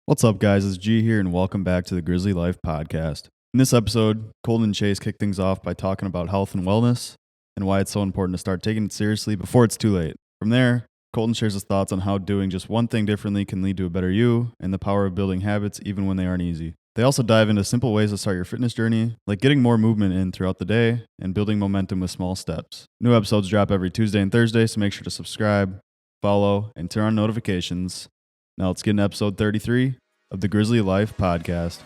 What's up, guys? It's G here, and welcome back to the Grizzly Life podcast. In this episode, Colton and Chase kick things off by talking about health and wellness and why it's so important to start taking it seriously before it's too late. From there, Colton shares his thoughts on how doing just one thing differently can lead to a better you and the power of building habits even when they aren't easy. They also dive into simple ways to start your fitness journey, like getting more movement in throughout the day and building momentum with small steps. New episodes drop every Tuesday and Thursday, so make sure to subscribe, follow, and turn on notifications. Now let's get into episode 33 of the Grizzly Life podcast.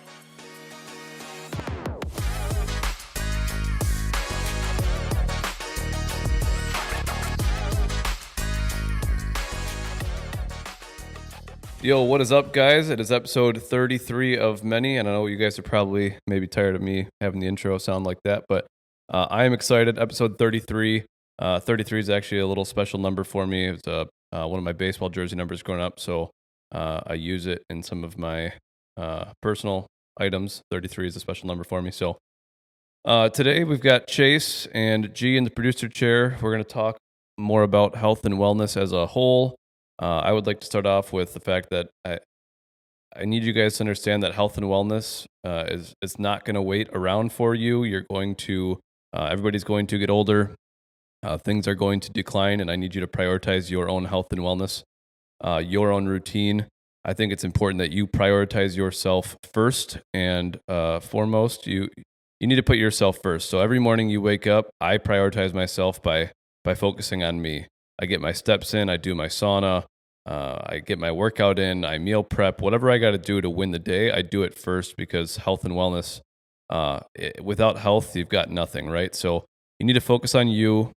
Yo, what is up, guys? It is episode 33 of many, and I know you guys are probably maybe tired of me having the intro sound like that, but I am excited. Episode 33. 33 is actually a little special number for me. It's one of my baseball jersey numbers growing up, so I use it in some of my personal items. 33 is a special number for me. So today we've got Chase and G in the producer chair. We're going to talk more about health and wellness as a whole. I would like to start off with the fact that I need you guys to understand that health and wellness is not going to wait around for you. You're going to everybody's going to get older. Things are going to decline, and I need you to prioritize your own health and wellness, your own routine. I think it's important that you prioritize yourself first and foremost. You need to put yourself first. So every morning you wake up, I prioritize myself by focusing on me. I get my steps in, I do my sauna, I get my workout in, I meal prep, whatever I got to do to win the day, I do it first because health and wellness, without health, you've got nothing, right? So you need to focus on you.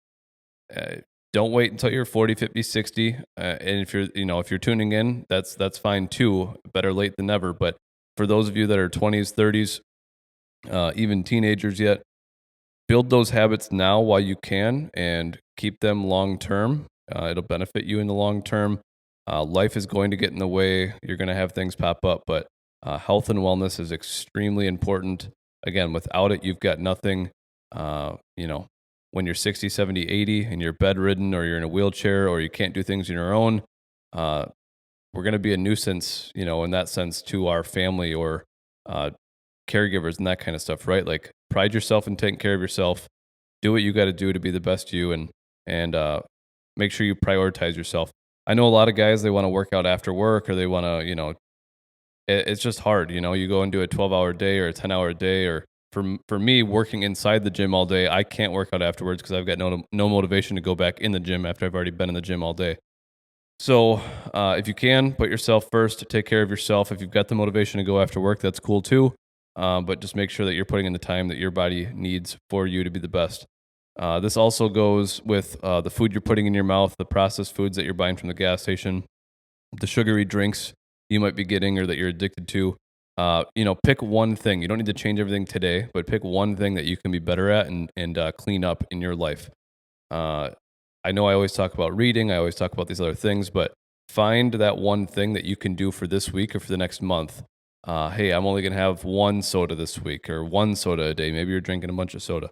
Don't wait until you're 40, 50, 60. And if you're tuning in, that's fine too. Better late than never. But for those of you that are 20s, 30s, even teenagers yet, build those habits now while you can and keep them long term. It'll benefit you in the long term. Life is going to get in the way. You're going to have things pop up, but health and wellness is extremely important. Again, without it, you've got nothing. When you're 60, 70, 80 and you're bedridden or you're in a wheelchair or you can't do things on your own, we're going to be a nuisance, in that sense to our family or caregivers and that kind of stuff, right? Like pride yourself in taking care of yourself. Do what you got to do to be the best you and make sure you prioritize yourself. I know a lot of guys, they want to work out after work or they want to, it's just hard. You go and do a 12-hour day or a 10-hour day or for me, working inside the gym all day, I can't work out afterwards because I've got no motivation to go back in the gym after I've already been in the gym all day. So if you can, put yourself first, take care of yourself. If you've got the motivation to go after work, that's cool too. But just make sure that you're putting in the time that your body needs for you to be the best. This also goes with the food you're putting in your mouth, the processed foods that you're buying from the gas station, the sugary drinks you might be getting or that you're addicted to. Pick one thing. You don't need to change everything today, but pick one thing that you can be better at and clean up in your life. I know I always talk about reading. I always talk about these other things, but find that one thing that you can do for this week or for the next month. Hey, I'm only going to have one soda this week or one soda a day. Maybe you're drinking a bunch of soda.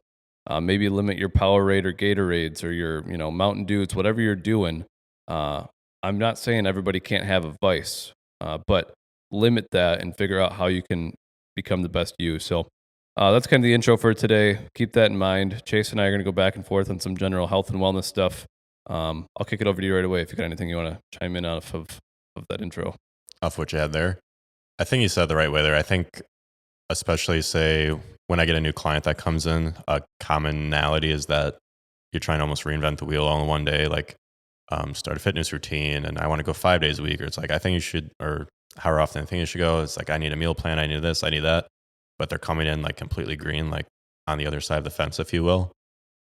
Maybe limit your Powerade or Gatorades or your, Mountain Dews, whatever you're doing. I'm not saying everybody can't have a vice, but limit that and figure out how you can become the best you. So that's kind of the intro for today. Keep that in mind. Chase and I are going to go back and forth on some general health and wellness stuff. I'll kick it over to you right away if you got anything you want to chime in off of that intro. Off what you had there. I think you said it the right way there. I think especially say when I get a new client that comes in, a commonality is that you're trying to almost reinvent the wheel all in one day, like start a fitness routine and I want to go 5 days a week, or it's like I think you should, or how often I think you should go. It's like I need a meal plan, I need this, I need that. But they're coming in like completely green, like on the other side of the fence, if you will.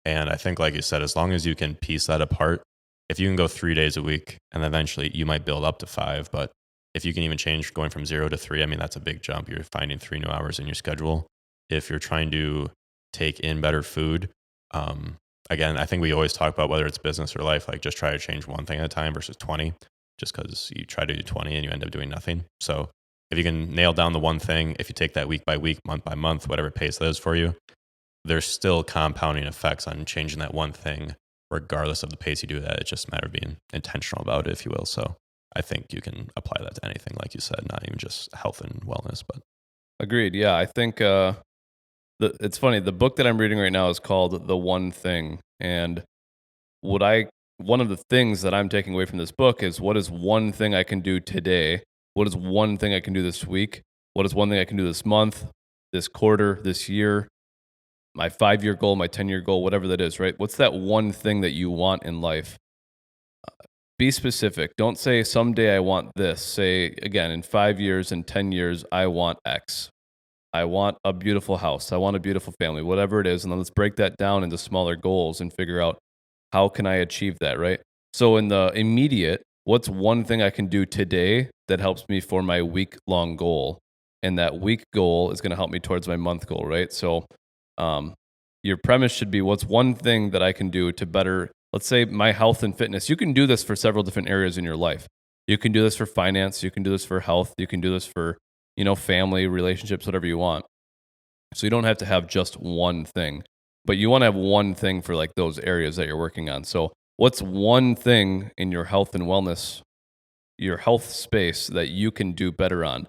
And I think, like you said, as long as you can piece that apart, if you can go 3 days a week and eventually you might build up to 5, but if you can even change going from 0 to 3, I mean, that's a big jump. You're finding 3 new hours in your schedule. If you're trying to take in better food, again, I think we always talk about whether it's business or life, like just try to change one thing at a time versus 20, just because you try to do 20 and you end up doing nothing. So if you can nail down the one thing, if you take that week by week, month by month, whatever pace that is for you, there's still compounding effects on changing that one thing, regardless of the pace you do that. It's just a matter of being intentional about it, if you will. So I think you can apply that to anything, like you said, not even just health and wellness. But Agreed. Yeah, I think it's funny. The book that I'm reading right now is called The One Thing, and one of the things that I'm taking away from this book is what is one thing I can do today? What is one thing I can do this week? What is one thing I can do this month, this quarter, this year, my 5-year goal, my 10-year goal, whatever that is, right? What's that one thing that you want in life? Be specific. Don't say someday I want this. Say, again, in 5 years, in 10 years, I want X. I want a beautiful house. I want a beautiful family, whatever it is. And then let's break that down into smaller goals and figure out how can I achieve that, right? So in the immediate, what's one thing I can do today that helps me for my week-long goal? And that week goal is going to help me towards my month goal, right? So your premise should be what's one thing that I can do to better, let's say, my health and fitness. You can do this for several different areas in your life. You can do this for finance. You can do this for health. You can do this for family, relationships, whatever you want. So you don't have to have just one thing, but you want to have one thing for like those areas that you're working on. So what's one thing in your health and wellness, your health space that you can do better on?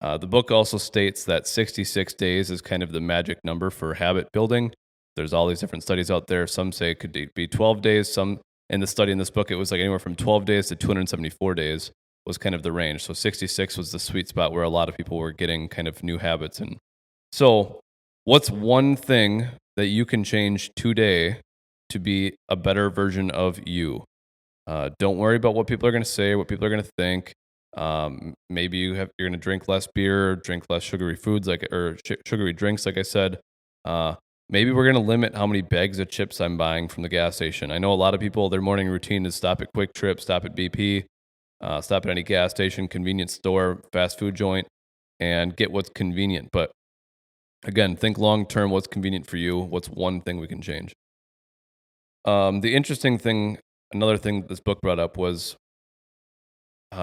The book also states that 66 days is kind of the magic number for habit building. There's all these different studies out there. Some say it could be 12 days. Some in the study in this book, it was like anywhere from 12 days to 274 days was kind of the range. So 66 was the sweet spot where a lot of people were getting kind of new habits. And so what's one thing that you can change today to be a better version of you? Don't worry about what people are going to say, what people are going to think. Maybe you're going to drink less beer, drink less sugary foods, sugary drinks, like I said. Maybe we're going to limit how many bags of chips I'm buying from the gas station. I know a lot of people, their morning routine is stop at Quick Trip, stop at BP, stop at any gas station, convenience store, fast food joint, and get what's convenient. But again, think long term, what's convenient for you? What's one thing we can change? The interesting thing, another thing this book brought up was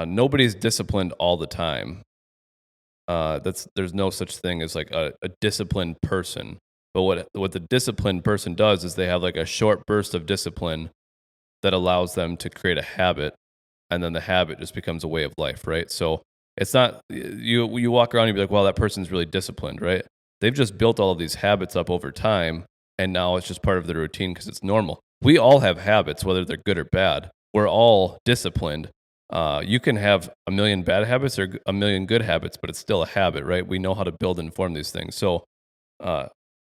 nobody's disciplined all the time. There's no such thing as like a disciplined person. But what the disciplined person does is they have like a short burst of discipline that allows them to create a habit, and then the habit just becomes a way of life, right? So it's not you walk around and be like, well, that person's really disciplined, right? They've just built all of these habits up over time, and now it's just part of their routine because it's normal. We all have habits, whether they're good or bad. We're all disciplined. You can have a million bad habits or a million good habits, but it's still a habit, right? We know how to build and form these things. So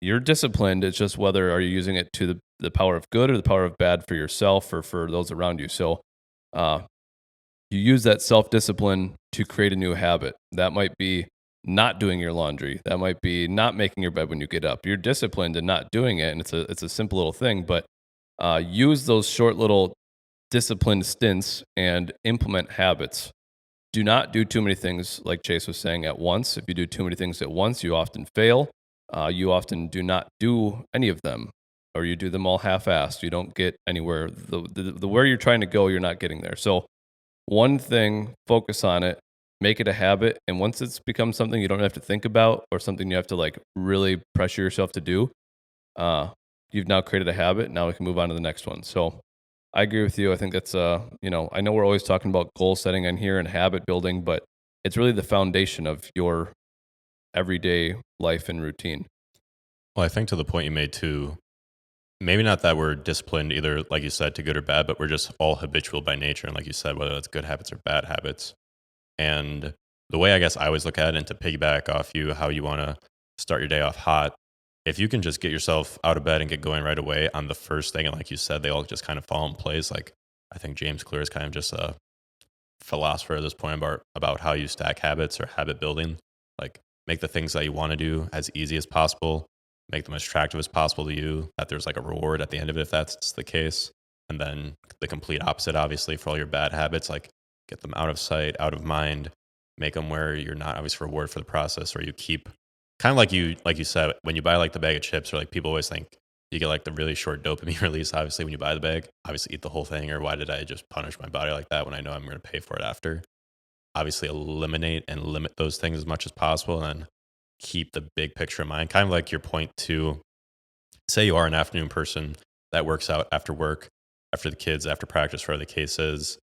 you're disciplined. It's just whether are you using it to the power of good or the power of bad for yourself or for those around you. So you use that self-discipline to create a new habit. That might be not doing your laundry. That might be not making your bed when you get up. You're disciplined in not doing it, and it's a simple little thing, but use those short little disciplined stints and implement habits. Do not do too many things, like Chase was saying, at once. If you do too many things at once, you often fail. You often do not do any of them, or you do them all half-assed. You don't get anywhere. The where you're trying to go, you're not getting there. So one thing, focus on it, make it a habit, and once it's become something you don't have to think about or something you have to like really pressure yourself to do, you've now created a habit. Now we can move on to the next one. So I agree with you. I think that's, I know we're always talking about goal setting on here and habit building, but it's really the foundation of your everyday life and routine. Well, I think to the point you made too, maybe not that we're disciplined either, like you said, to good or bad, but we're just all habitual by nature. And like you said, whether that's good habits or bad habits. And the way I guess I always look at it, and to piggyback off you, how you want to start your day off hot, if you can just get yourself out of bed and get going right away on the first thing, and like you said, they all just kind of fall in place. Like I think James Clear is kind of just a philosopher at this point about how you stack habits or habit building. Like make the things that you want to do as easy as possible, make them as attractive as possible to you, that there's like a reward at the end of it if that's the case. And then the complete opposite, obviously, for all your bad habits, like get them out of sight, out of mind, make them where you're not obviously rewarded for the process, or you keep kind of like you said, when you buy like the bag of chips, or like people always think you get like the really short dopamine release, obviously, when you buy the bag, obviously eat the whole thing, or why did I just punish my body like that when I know I'm going to pay for it after? Obviously eliminate and limit those things as much as possible, and keep the big picture in mind. Kind of like your point to say you are an afternoon person that works out after work, after the kids, after practice, whatever the case is,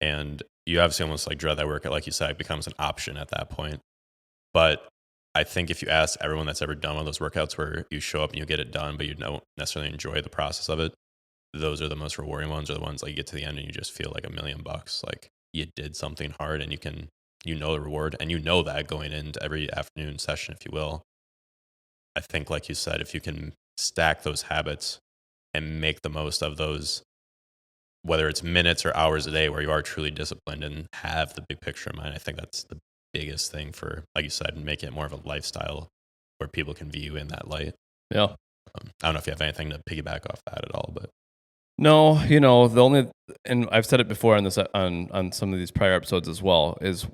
and you obviously almost like dread that workout. Like you said, it becomes an option at that point. But I think if you ask everyone that's ever done one of those workouts where you show up and you get it done, but you don't necessarily enjoy the process of it, those are the most rewarding ones, are the ones like you get to the end and you just feel like $1,000,000. Like you did something hard and you know the reward, and you know that going into every afternoon session, if you will. I think, like you said, if you can stack those habits and make the most of those, whether it's minutes or hours a day where you are truly disciplined and have the big picture in mind, I think that's the biggest thing for, like you said, making it more of a lifestyle where people can view you in that light. Yeah. I don't know if you have anything to piggyback off that at all, but No, the only, and I've said it before on this on some of these prior episodes as well, is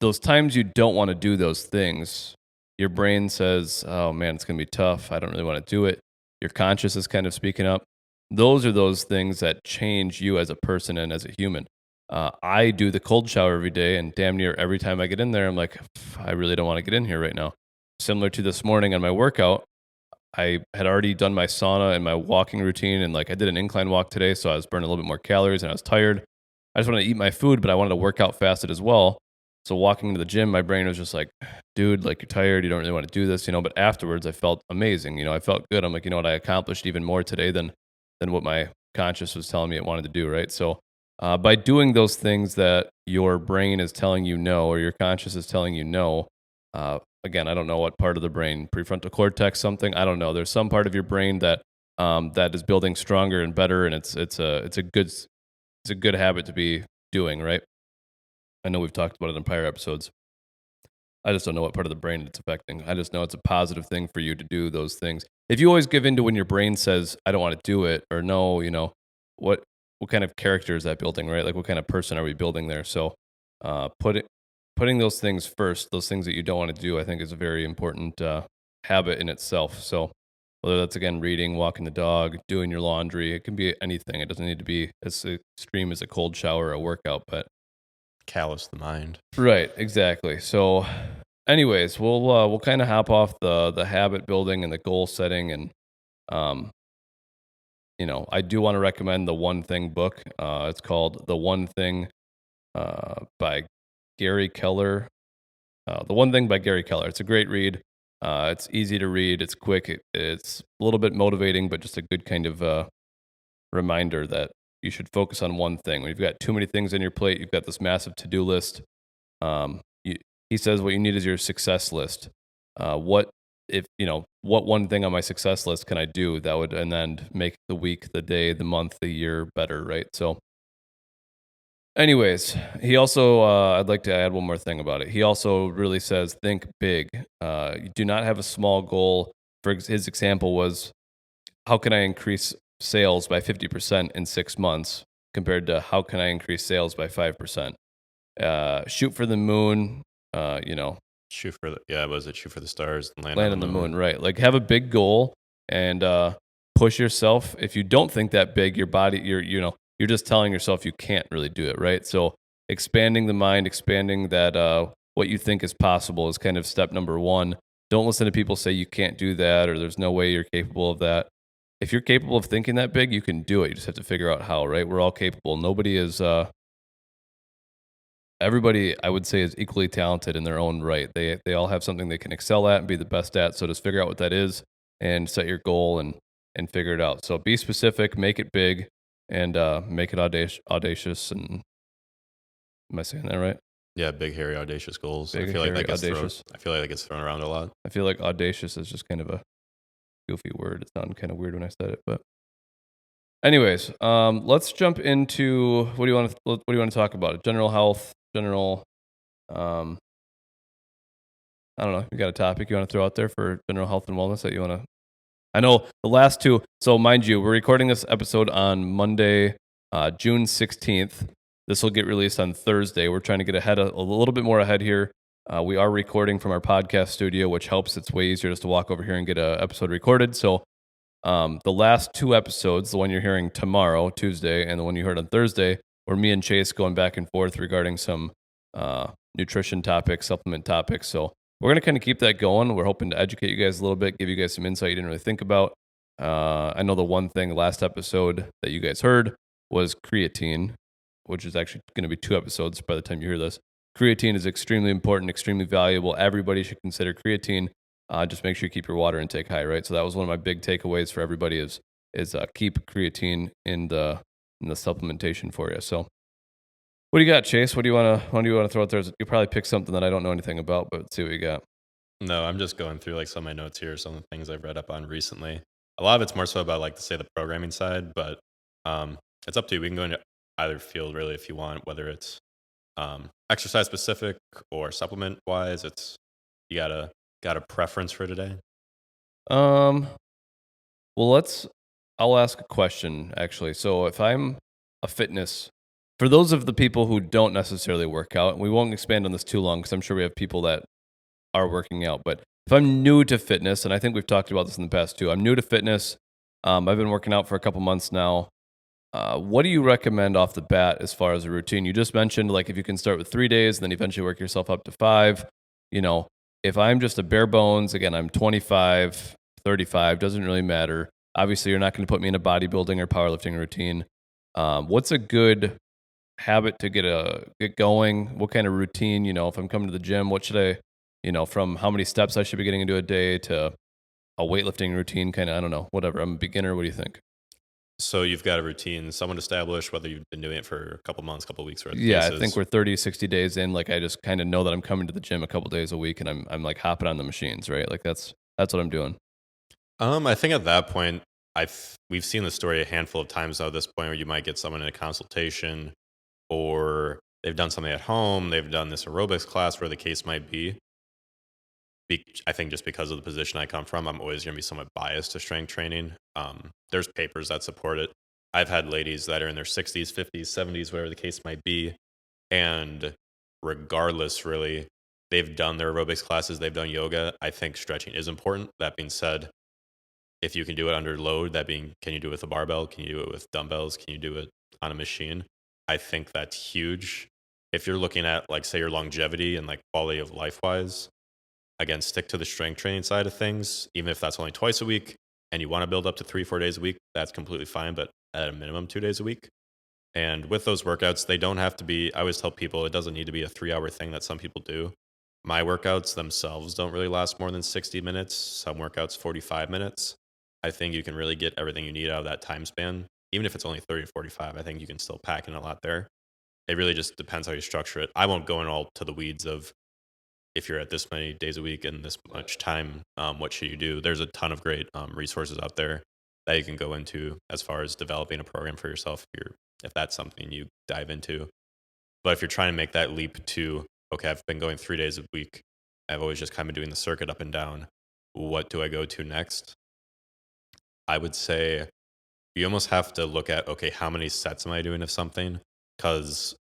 those times you don't want to do those things, your brain says, "Oh man, it's going to be tough. I don't really want to do it." Your conscious is kind of speaking up. Those are those things that change you as a person and as a human. I do the cold shower every day, and damn near every time I get in there, I'm like, I really don't want to get in here right now. Similar to this morning on my workout, I had already done my sauna and my walking routine, and like I did an incline walk today, so I was burning a little bit more calories and I was tired. I just wanted to eat my food, but I wanted to work out fasted as well. So walking into the gym, my brain was just like, dude, like you're tired, you don't really want to do this, but afterwards I felt amazing. I felt good. I'm like, what, I accomplished even more today than what my conscious was telling me it wanted to do, right? So by doing those things that your brain is telling you no, or your conscious is telling you no, again, I don't know what part of the brain, prefrontal cortex, something, I don't know. There's some part of your brain that that is building stronger and better, and it's a good habit to be doing, right? I know we've talked about it in prior episodes. I just don't know what part of the brain it's affecting. I just know it's a positive thing for you to do those things. If you always give in to when your brain says, I don't want to do it, or no, what kind of character is that building, right? Like what kind of person are we building there? So putting those things first, those things that you don't want to do, I think is a very important habit in itself. So whether that's, again, reading, walking the dog, doing your laundry, it can be anything. It doesn't need to be as extreme as a cold shower or a workout, but callous the mind. Right, exactly. So anyways, we'll kind of hop off the habit building and the goal setting, and I do want to recommend the One Thing book. It's called The One Thing by Gary Keller. The One Thing by Gary Keller. It's a great read. It's easy to read. It's quick. It's a little bit motivating, but just a good kind of reminder that you should focus on one thing. When you've got too many things on your plate, you've got this massive to-do list. He says what you need is your success list. What one thing on my success list can I do that would, and then make the week, the day, the month, the year better, right? So anyways, he also, I'd like to add one more thing about it. He also really says, think big. You do not have a small goal. For his example was, how can I increase sales by 50% in 6 months compared to how can I increase sales by 5%? Shoot for the moon, Shoot for shoot for the stars and land on the moon, right? Like have a big goal and push yourself. If you don't think that big, your body, you're just telling yourself you can't really do it, right? So expanding the mind, expanding that what you think is possible is kind of step number one. Don't listen to people say you can't do that or there's no way you're capable of that. If you're capable of thinking that big, you can do it. You just have to figure out how, right? We're all capable. Nobody is, everybody, I would say, is equally talented in their own right. They all have something they can excel at and be the best at. So just figure out what that is and set your goal and figure it out. So be specific, make it big, and make it audacious. And am I saying that right? Yeah, big, hairy, audacious goals. Big, I feel like hairy, that gets audacious. I feel like that gets thrown around a lot. I feel like audacious is just kind of a goofy word. It sounded kind of weird when I said it, but anyways, let's jump into what do you want to talk about? General health, general. I don't know. You got a topic you want to throw out there for general health and wellness that you want to? I know the last two. So mind you, we're recording this episode on Monday, June 16th. This will get released on Thursday. We're trying to get a little bit more ahead here. We are recording from our podcast studio, which helps. It's way easier just to walk over here and get an episode recorded. So the last two episodes, the one you're hearing tomorrow, Tuesday, and the one you heard on Thursday, were me and Chase going back and forth regarding some nutrition topics, supplement topics. So we're going to kind of keep that going. We're hoping to educate you guys a little bit, give you guys some insight you didn't really think about. I know the one thing last episode that you guys heard was creatine. which is actually going to be 2 episodes by the time you hear this. Creatine is extremely important, extremely valuable. Everybody should consider creatine. Just make sure you keep your water intake high, right? So that was one of my big takeaways for everybody is keep creatine in the supplementation for you. So what do you got, Chase? What do you want to throw out there? You probably pick something that I don't know anything about, but let's see what you got. No, I'm just going through like some of my notes here, some of the things I've read up on recently. A lot of it's more so about like say the programming side, but it's up to you. We can go into either field really if you want, whether it's exercise specific or supplement wise. It's you got a preference for today. Well, I'll ask a question actually. So if I'm a fitness, for those of the people who don't necessarily work out, and we won't expand on this too long because I'm sure we have people that are working out, but if I'm new to fitness, and I think we've talked about this in the past too, I'm new to fitness. I've been working out for a couple months now. What do you recommend off the bat as far as a routine? You just mentioned like if you can start with 3 days and then eventually work yourself up to 5. If I'm just a bare bones, again, I'm 25, 35, doesn't really matter. Obviously, you're not going to put me in a bodybuilding or powerlifting routine. What's a good habit to get going? What kind of routine? If I'm coming to the gym, what should I? From how many steps I should be getting into a day to a weightlifting routine, kind of, I don't know, whatever. I'm a beginner. What do you think? So you've got a routine, someone established, whether you've been doing it for a couple months, couple weeks, or I think we're 30, 60 days in. Like I just kind of know that I'm coming to the gym a couple days a week and I'm like hopping on the machines, right? Like that's what I'm doing. I think at that point, we've seen the story a handful of times now at this point where you might get someone in a consultation or they've done something at home, they've done this aerobics class, where the case might be. I think just because of the position I come from, I'm always going to be somewhat biased to strength training. There's papers that support it. I've had ladies that are in their 60s, 50s, 70s, whatever the case might be. And regardless, really, they've done their aerobics classes, they've done yoga. I think stretching is important. That being said, if you can do it under load, that being, can you do it with a barbell? Can you do it with dumbbells? Can you do it on a machine? I think that's huge. If you're looking at, like, say, your longevity and like quality of life wise, again, stick to the strength training side of things. Even if that's only twice a week and you want to build up to 3-4 days a week, that's completely fine. But at a minimum, 2 days a week. And with those workouts, they don't have to be, I always tell people it doesn't need to be a 3-hour thing that some people do. My workouts themselves don't really last more than 60 minutes. Some workouts, 45 minutes. I think you can really get everything you need out of that time span. Even if it's only 30 or 45, I think you can still pack in a lot there. It really just depends how you structure it. I won't go in all to the weeds of if you're at this many days a week and this much time, what should you do? There's a ton of great resources out there that you can go into as far as developing a program for yourself if that's something you dive into. But if you're trying to make that leap to, okay, I've been going 3 days a week, I've always just kind of doing the circuit up and down, what do I go to next? I would say you almost have to look at, okay, how many sets am I doing of something? Because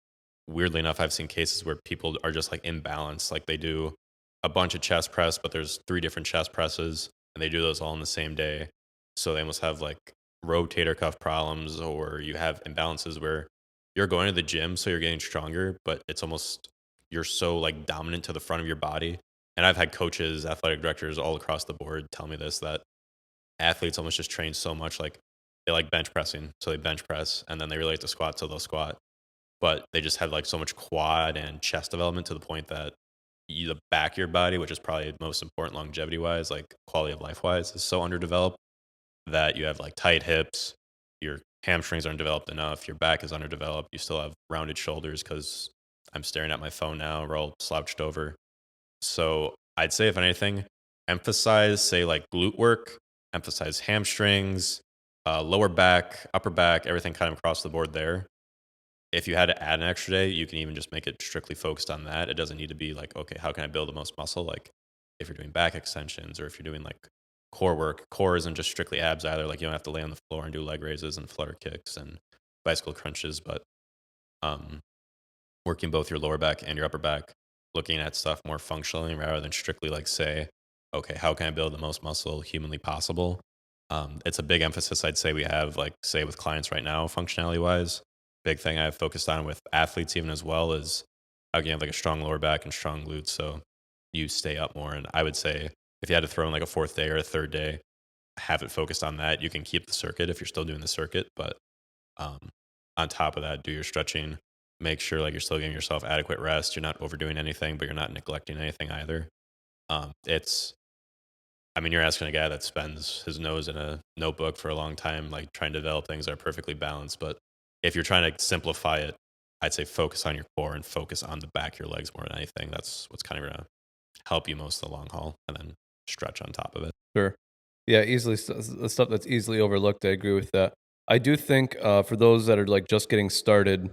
weirdly enough, I've seen cases where people are just like imbalanced. Like they do a bunch of chest press, but there's 3 different chest presses and they do those all in the same day. So they almost have like rotator cuff problems, or you have imbalances where you're going to the gym, so you're getting stronger, but it's almost, you're so like dominant to the front of your body. And I've had coaches, athletic directors all across the board tell me this, that athletes almost just train so much. Like they like bench pressing, so they bench press, and then they really like to squat, so they'll squat. But they just had like so much quad and chest development to the point that the back of your body, which is probably most important longevity wise, like quality of life wise, is so underdeveloped that you have like tight hips, your hamstrings aren't developed enough, your back is underdeveloped, you still have rounded shoulders because I'm staring at my phone now, we're all slouched over. So I'd say, if anything, emphasize, say, like glute work, emphasize hamstrings, lower back, upper back, everything kind of across the board there. If you had to add an extra day, you can even just make it strictly focused on that. It doesn't need to be like, okay, how can I build the most muscle? Like if you're doing back extensions, or if you're doing like core work, core isn't just strictly abs either. Like you don't have to lay on the floor and do leg raises and flutter kicks and bicycle crunches, but working both your lower back and your upper back, looking at stuff more functionally rather than strictly like, say, okay, how can I build the most muscle humanly possible? It's a big emphasis I'd say we have, like, say, with clients right now, functionality wise. Big thing I've focused on with athletes even as well is how can you have like a strong lower back and strong glutes so you stay up more. And I would say if you had to throw in like a 4th day or a 3rd day, have it focused on that. You can keep the circuit if you're still doing the circuit, but on top of that, do your stretching, make sure like you're still giving yourself adequate rest. You're not overdoing anything, but you're not neglecting anything either. I mean, you're asking a guy that spends his nose in a notebook for a long time, like trying to develop things that are perfectly balanced. But if you're trying to simplify it, I'd say focus on your core and focus on the back of your legs more than anything. That's what's kind of going to help you most of the long haul, and then stretch on top of it. Sure. Yeah, easily the stuff that's easily overlooked. I agree with that. I do think for those that are like just getting started,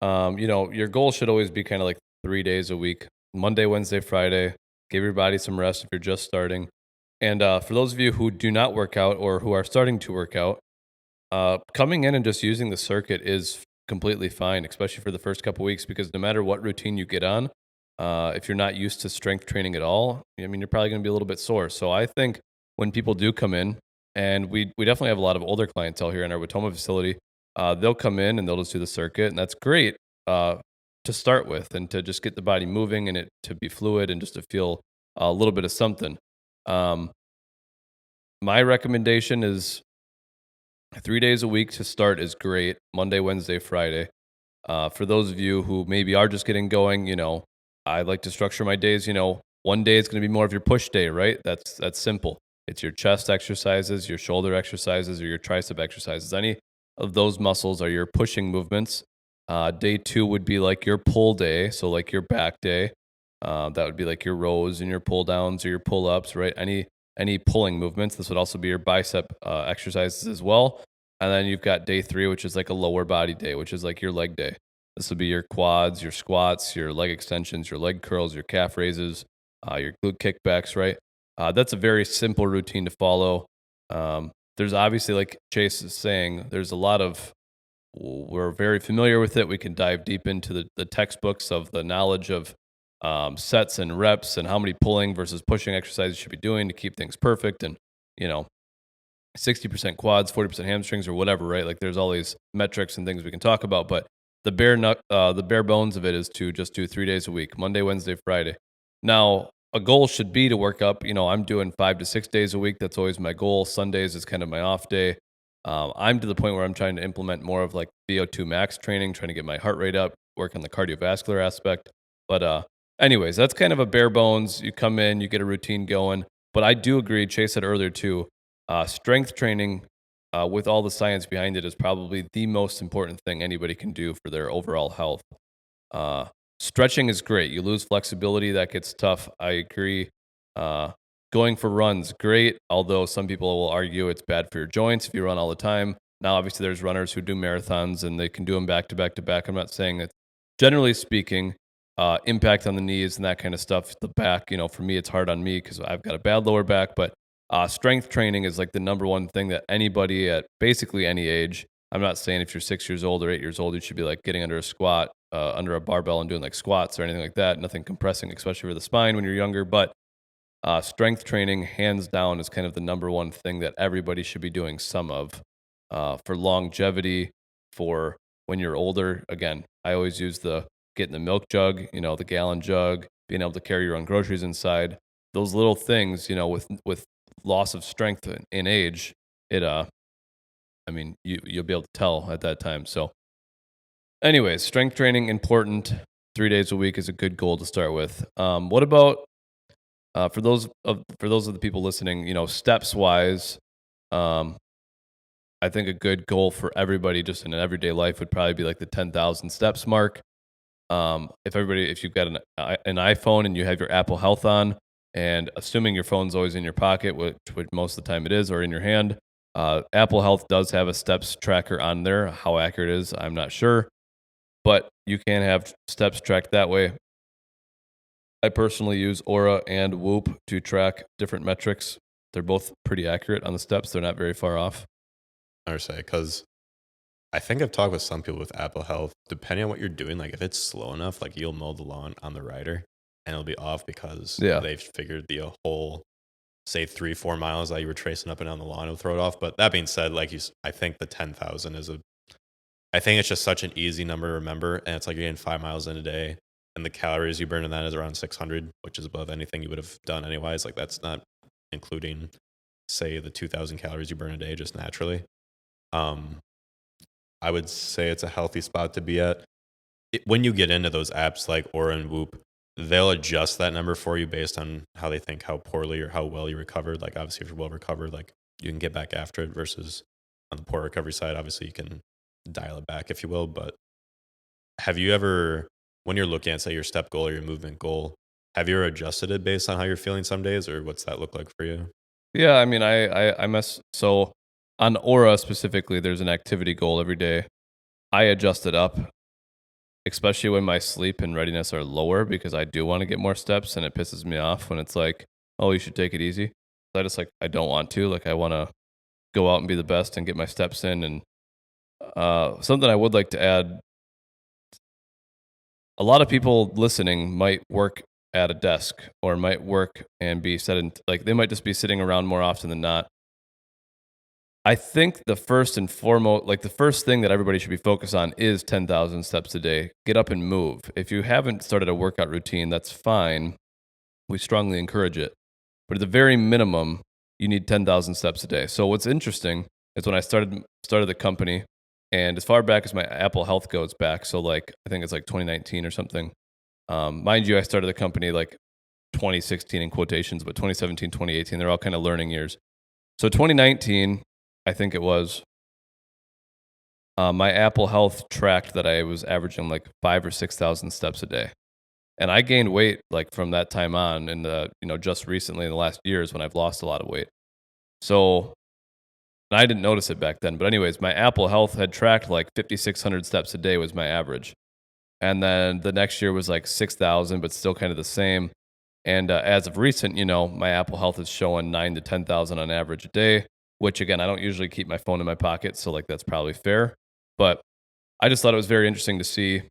your goal should always be kind of like 3 days a week: Monday, Wednesday, Friday. Give your body some rest if you're just starting. And for those of you who do not work out or who are starting to work out, coming in and just using the circuit is completely fine, especially for the first couple weeks, because no matter what routine you get on, if you're not used to strength training at all, I mean, you're probably going to be a little bit sore. So I think when people do come in, and we definitely have a lot of older clientele here in our Watoma facility, they'll come in and they'll just do the circuit, and that's great to start with, and to just get the body moving and it to be fluid and just to feel a little bit of something. Um, my recommendation is 3 days a week to start is great. Monday, Wednesday, Friday. For those of you who maybe are just getting going, I like to structure my days. One day is going to be more of your push day, right? That's simple. It's your chest exercises, your shoulder exercises, or your tricep exercises. Any of those muscles are your pushing movements. Day 2 would be like your pull day, so like your back day. That would be like your rows and your pull downs or your pull ups, right? Any pulling movements. This would also be your bicep exercises as well. And then you've got day 3, which is like a lower body day, which is like your leg day. This would be your quads, your squats, your leg extensions, your leg curls, your calf raises, your glute kickbacks, right? That's a very simple routine to follow. There's obviously, like Chase is saying, we're very familiar with it. We can dive deep into the textbooks of the knowledge of sets and reps and how many pulling versus pushing exercises you should be doing to keep things perfect. And, 60% quads, 40% hamstrings, or whatever, right? Like there's all these metrics and things we can talk about, but the bare bones of it is to just do 3 days a week: Monday, Wednesday, Friday. Now, a goal should be to work up. I'm doing 5 to 6 days a week. That's always my goal. Sundays is kind of my off day. I'm to the point where I'm trying to implement more of like VO2 max training, trying to get my heart rate up, work on the cardiovascular aspect. But anyways, that's kind of a bare bones. You come in, you get a routine going. But I do agree, Chase said earlier too, strength training with all the science behind it is probably the most important thing anybody can do for their overall health. Stretching is great. You lose flexibility. That gets tough. I agree. Going for runs, great. Although some people will argue it's bad for your joints if you run all the time. Now, obviously, there's runners who do marathons and they can do them back to back to back. I'm not saying that. Generally speaking, impact on the knees and that kind of stuff. The back, for me, it's hard on me because I've got a bad lower back. But strength training is like the number one thing that anybody at basically any age. I'm not saying if you're 6 years old or 8 years old, you should be like getting under a squat, under a barbell and doing like squats or anything like that. Nothing compressing, especially for the spine when you're younger. But strength training, hands down, is kind of the number one thing that everybody should be doing some of for longevity, for when you're older. Again, I always use the getting the milk jug, the gallon jug, being able to carry your own groceries inside. Those little things, with loss of strength in age, you'll be able to tell at that time. So anyways, strength training, important. 3 days a week is a good goal to start with. What about for those of the people listening, steps wise? I think a good goal for everybody just in an everyday life would probably be like the 10,000 steps mark. If you've got an iPhone and you have your Apple Health on, and assuming your phone's always in your pocket, which most of the time it is, or in your hand, Apple Health does have a steps tracker on there. How accurate it is, I'm not sure, but you can have steps tracked that way. I personally use Aura and Whoop to track different metrics. They're both pretty accurate on the steps. They're not very far off. I would say, because I think I've talked with some people with Apple Health, depending on what you're doing, like if it's slow enough, like you'll mow the lawn on the rider and it'll be off because they've figured the whole, say 3-4 miles that you were tracing up and down the lawn will throw it off. But that being said, I think the 10,000 I think it's just such an easy number to remember. And it's like you're getting 5 miles in a day. And the calories you burn in that is around 600, which is above anything you would have done anyways. Like that's not including, say, the 2,000 calories you burn a day just naturally. I would say it's a healthy spot to be at. when you get into those apps like Aura and Whoop, they'll adjust that number for you based on how they think how poorly or how well you recovered. Like obviously, if you're well recovered, like you can get back after it. Versus on the poor recovery side, obviously you can dial it back if you will. But have you ever, when you're looking at say your step goal or your movement goal, have you ever adjusted it based on how you're feeling some days, or what's that look like for you? Yeah, I mean, I mess so on Aura specifically. There's an activity goal every day. I adjust it up, especially when my sleep and readiness are lower, because I do want to get more steps, and it pisses me off when it's like, oh, you should take it easy. I just like I don't want to. Like I want to go out and be the best and get my steps in. And something I would like to add: a lot of people listening might work at a desk or might work and be like they might just be sitting around more often than not. I think the first and foremost, like the first thing that everybody should be focused on is 10,000 steps a day. Get up and move. If you haven't started a workout routine, that's fine. We strongly encourage it. But at the very minimum, you need 10,000 steps a day. So what's interesting is when I started the company, and as far back as my Apple Health goes back, so like I think it's like 2019 or something. Mind you, I started the company like 2016 in quotations, but 2017, 2018, they're all kind of learning years. So 2019, I think it was, my Apple Health tracked that I was averaging like 5,000 or 6,000 steps a day. And I gained weight like from that time on in the, just recently in the last years when I've lost a lot of weight. So, and I didn't notice it back then. But anyways, my Apple Health had tracked like 5,600 steps a day was my average. And then the next year was like 6,000, but still kind of the same. And as of recent, my Apple Health is showing 9,000 to 10,000 on average a day, which again, I don't usually keep my phone in my pocket. So like, that's probably fair. But I just thought it was very interesting to see.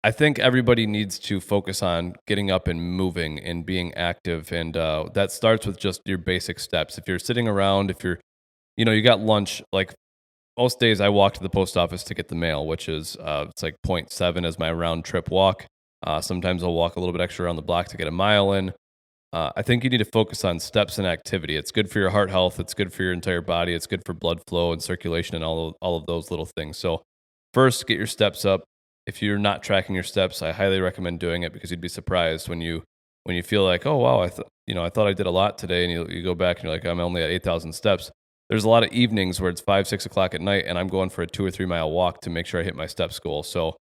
I think everybody needs to focus on getting up and moving and being active. And that starts with just your basic steps. If you're sitting around, if you're, you got lunch, like most days I walk to the post office to get the mail, which is, it's like 0.7 as my round trip walk. Sometimes I'll walk a little bit extra around the block to get a mile in. I think you need to focus on steps and activity. It's good for your heart health. It's good for your entire body. It's good for blood flow and circulation and all of those little things. So first, get your steps up. If you're not tracking your steps, I highly recommend doing it because you'd be surprised when you feel like, oh wow, I thought I did a lot today, and you go back and you're like, I'm only at 8,000 steps. There's a lot of evenings where it's 5, 6 o'clock at night, and I'm going for a 2 or 3 mile walk to make sure I hit my steps goal. So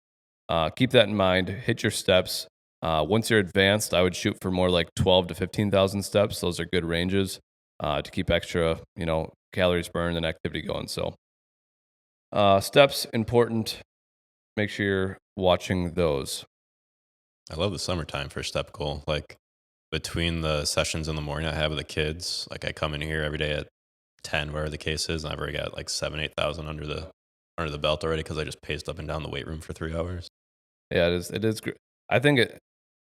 keep that in mind. Hit your steps. Once you're advanced, I would shoot for more like 12 to 15,000 steps. Those are good ranges to keep extra, calories burned and activity going. So steps important. Make sure you're watching those. I love the summertime for step goal. Like between the sessions in the morning I have with the kids, like I come in here every day at 10, wherever the case is, and I've already got like 7,000, 8,000 under the belt already because I just paced up and down the weight room for 3 hours. Yeah, it is. I think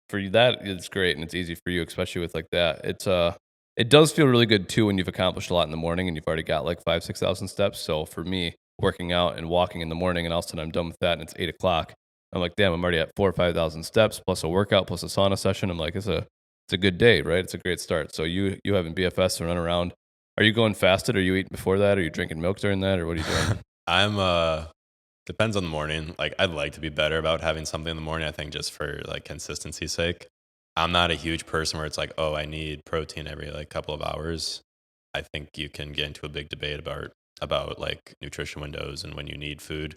for you that it's great and it's easy for you, especially with like that. It does feel really good too when you've accomplished a lot in the morning and you've already got like 5,000, 6,000 steps. So for me, working out and walking in the morning, and all of a sudden I'm done with that and it's 8 o'clock. I'm like, damn, I'm already at 4,000 or 5,000 steps plus a workout plus a sauna session. I'm like, it's a good day, right? It's a great start. So you having BFS to run around. Are you going fasted? Are you eating before that? Are you drinking milk during that? Or what are you doing? I'm depends on the morning. Like I'd like to be better about having something in the morning. I think just for like consistency's sake. I'm not a huge person where it's like, oh, I need protein every like couple of hours. I think you can get into a big debate about like nutrition windows and when you need food.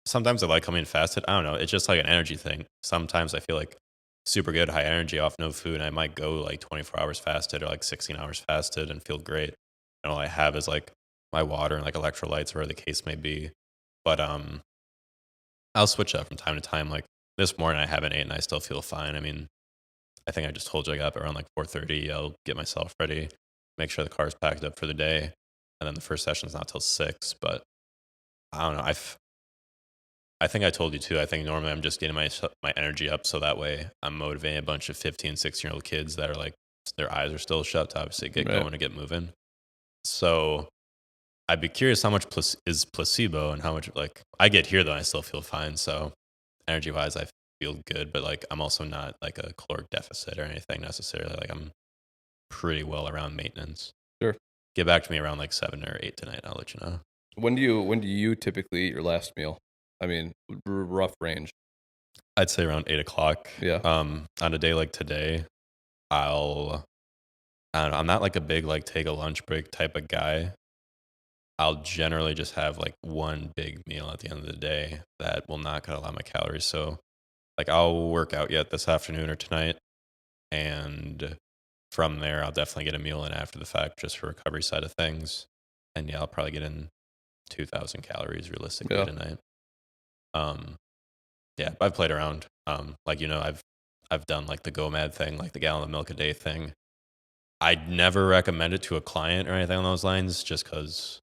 Sometimes I like coming in fasted. I don't know. It's just like an energy thing. Sometimes I feel like super good, high energy off no food. And I might go like 24 hours fasted or like 16 hours fasted and feel great. And all I have is like my water and like electrolytes, whatever the case may be. But I'll switch up from time to time. Like this morning I haven't ate and I still feel fine. I mean, I think I just told you I got up around like 4:30. I'll get myself ready, make sure the car's packed up for the day. And then the first session's not till 6. But I don't know. I think I told you too. I think normally I'm just getting my energy up so that way I'm motivating a bunch of 15, 16-year-old kids that are like, their eyes are still shut to obviously get Right. going and get moving. So I'd be curious how much is placebo and how much like I get here though. I still feel fine. So energy wise, I feel good, but like I'm also not like a caloric deficit or anything necessarily. Like I'm pretty well around maintenance. Sure. Get back to me around like 7 or 8 tonight. I'll let you know. When do you typically eat your last meal? I mean, rough range. I'd say around 8 o'clock. Yeah. On a day like today, I don't know. I'm not like a big like take a lunch break type of guy. I'll generally just have like one big meal at the end of the day that will not cut a lot of my calories. So like I'll work out yet this afternoon or tonight, and from there I'll definitely get a meal in after the fact just for recovery side of things. And yeah, I'll probably get in 2,000 calories realistically tonight. Yeah, I've played around. Like I've done like the Go Mad thing, like the gallon of milk a day thing. I'd never recommend it to a client or anything along those lines, just because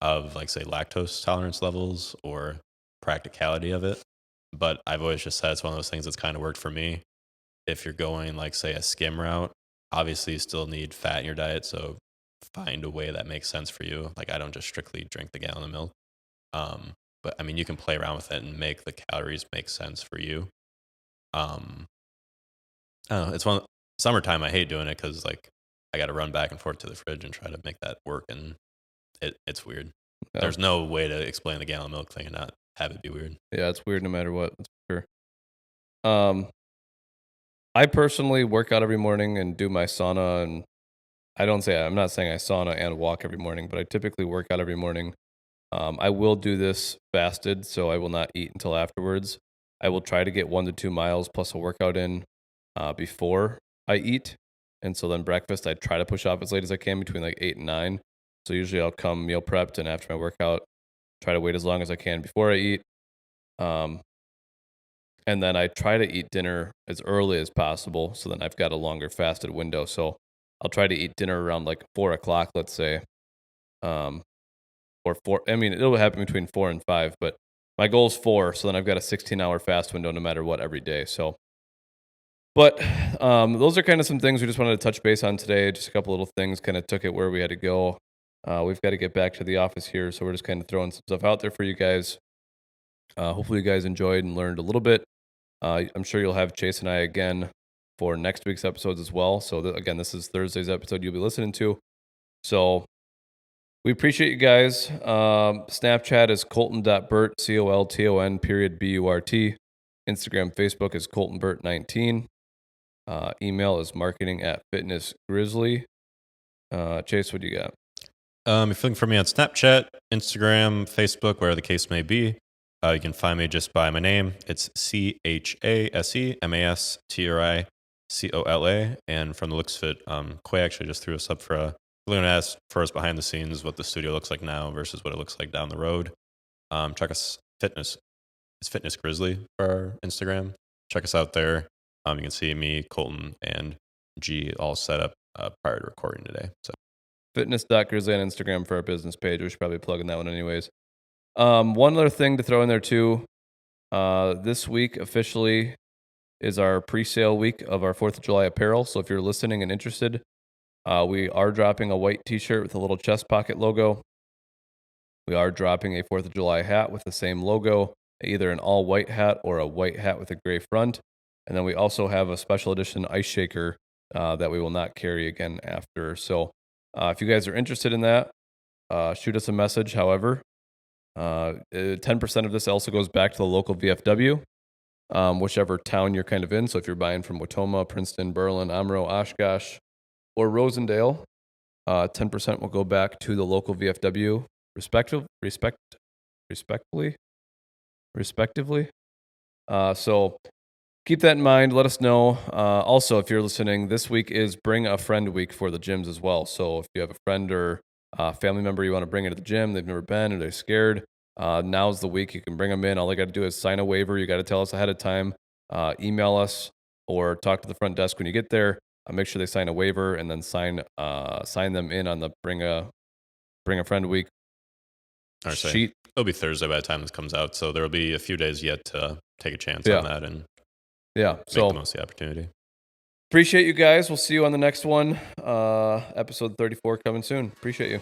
of like say lactose tolerance levels or practicality of it. But I've always just said it's one of those things that's kind of worked for me. If you're going like say a skim route, obviously you still need fat in your diet, so find a way that makes sense for you. Like I don't just strictly drink the gallon of milk. But I mean you can play around with it and make the calories make sense for you. Um, I don't know. It's summertime. I hate doing it because like I got to run back and forth to the fridge and try to make that work, and it's weird. Yeah. There's no way to explain the gallon of milk thing and not have it be weird. Yeah, it's weird no matter what. That's for sure. I personally work out every morning and do my sauna, and I'm not saying I sauna and walk every morning, but I typically work out every morning. I will do this fasted, so I will not eat until afterwards. I will try to get 1 to 2 miles plus a workout in before I eat. And so then breakfast, I try to push off as late as I can between like 8 and 9. So usually I'll come meal prepped, and after my workout, try to wait as long as I can before I eat. And then I try to eat dinner as early as possible, so then I've got a longer fasted window. So I'll try to eat dinner around like 4 o'clock, let's say. Or 4, I mean, it'll happen between 4 and 5, but my goal is 4, so then I've got a 16-hour fast window no matter what every day. So, but those are kind of some things we just wanted to touch base on today. Just a couple little things, kind of took it where we had to go. We've got to get back to the office here, so we're just kind of throwing some stuff out there for you guys. Hopefully you guys enjoyed and learned a little bit. I'm sure you'll have Chase and I again for next week's episodes as well. So again, this is Thursday's episode you'll be listening to. So we appreciate you guys. Snapchat is Colton.Burt, COLTON.BURT. Instagram, Facebook is ColtonBurt19. Email is marketing@fitnessgrizzly. Chase, what do you got? If you're looking for me on Snapchat, Instagram, Facebook, wherever the case may be, you can find me just by my name. It's CHASEMASTRICOLA. And from the looks of it, Quay actually just threw us up for a balloon ask for us behind the scenes what the studio looks like now versus what it looks like down the road. Check us it's Fitness Grizzly for our Instagram. Check us out there. You can see me, Colton, and G all set up prior to recording today. So Fitness.Grizzly on Instagram for our business page. We should probably plug in that one anyways. One other thing to throw in there too. This week officially is our pre-sale week of our 4th of July apparel. So if you're listening and interested, we are dropping a white t-shirt with a little chest pocket logo. We are dropping a 4th of July hat with the same logo, either an all white hat or a white hat with a gray front. And then we also have a special edition ice shaker that we will not carry again after. So if you guys are interested in that, shoot us a message. However, 10% of this also goes back to the local VFW, whichever town you're kind of in. So if you're buying from Watoma, Princeton, Berlin, Amro, Oshkosh, or Rosendale, 10% will go back to the local VFW, respectively. So keep that in mind. Let us know. Also, if you're listening, this week is Bring a Friend Week for the gyms as well. So if you have a friend or family member you want to bring into the gym, they've never been or they're scared, now's the week you can bring them in. All they got to do is sign a waiver. You got to tell us ahead of time, email us, or talk to the front desk when you get there. Make sure they sign a waiver and then sign them in on the Bring a Friend Week sheet. It'll be Thursday by the time this comes out, so there'll be a few days yet to take a chance on that and make the most of the opportunity. Appreciate you guys. We'll see you on the next one. Episode 34 coming soon. Appreciate you.